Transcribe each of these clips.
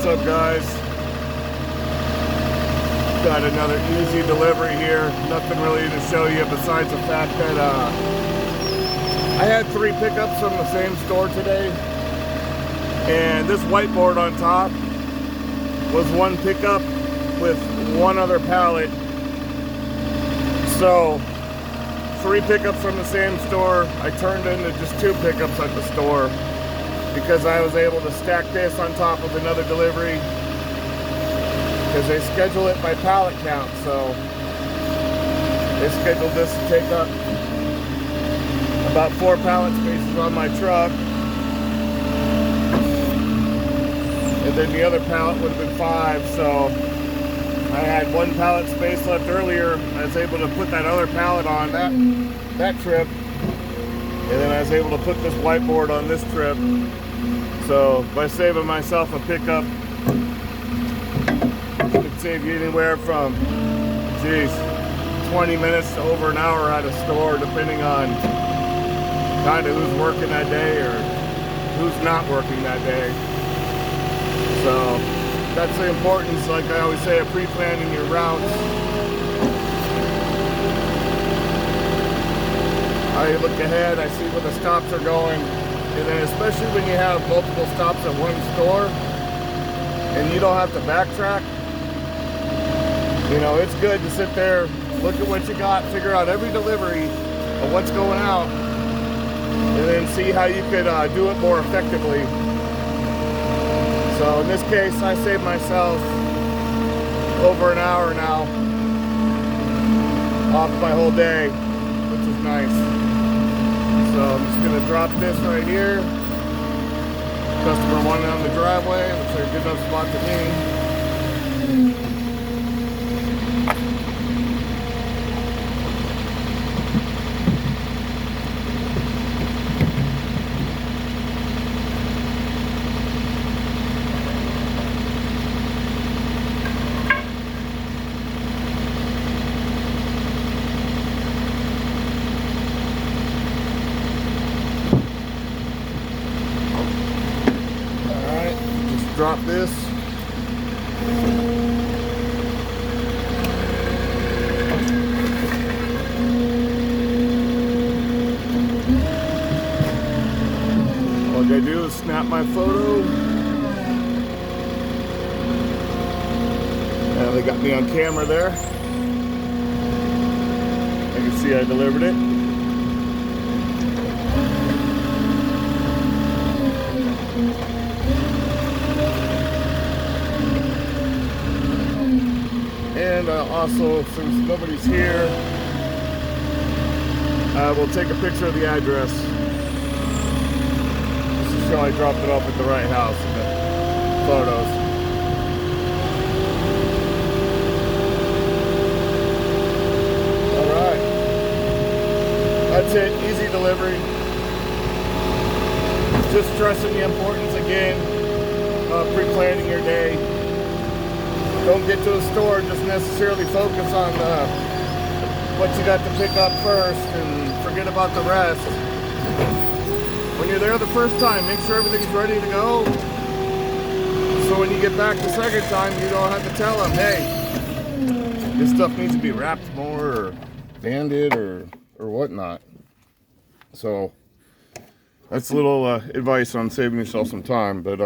What's up, guys? Got another easy delivery here. Nothing really to show you besides the fact that I had 3 pickups from the same store today, and this whiteboard on top was 1 pickup with 1 other pallet. So 3 pickups from the same store. I turned into just 2 pickups at the store because I was able to stack this on top of another delivery, because they schedule it by pallet count. So they scheduled this to take up about 4 pallet spaces on my truck, and then the other pallet would have been 5. So I had 1 pallet space left earlier. I was able to put that other pallet on that trip, and then I was able to put this whiteboard on this trip. So by saving myself a pickup, it could save you anywhere from 20 minutes to over an hour at a store, depending on kind of who's working that day or who's not working that day. So that's the importance, like I always say, of pre-planning your routes. I look ahead, I see where the stops are going, and then especially when you have multiple stops at one store and you don't have to backtrack, you know, it's good to sit there, look at what you got, figure out every delivery of what's going out, and then see how you could do it more effectively. So in this case, I saved myself over an hour now off my whole day, which is nice. So I'm just going to drop this right here. Customer wanted on the driveway. Looks like a good enough spot to me. Drop this. All I gotta do is snap my photo. And they got me on camera there. I can see I delivered it. And also, since nobody's here, we'll take a picture of the address just to show I dropped it off at the right house in the photos. Alright, that's it. Easy delivery. Just stressing the importance again of pre-planning your day. Don't get to a store and just necessarily focus on what you got to pick up first and forget about the rest. When you're there the first time, make sure everything's ready to go. So when you get back the second time, you don't have to tell them, hey, this stuff needs to be wrapped more or banded or whatnot. So that's a little advice on saving yourself some time. But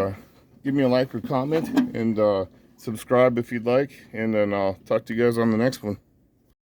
give me a like or comment, and subscribe if you'd like, and then I'll talk to you guys on the next one.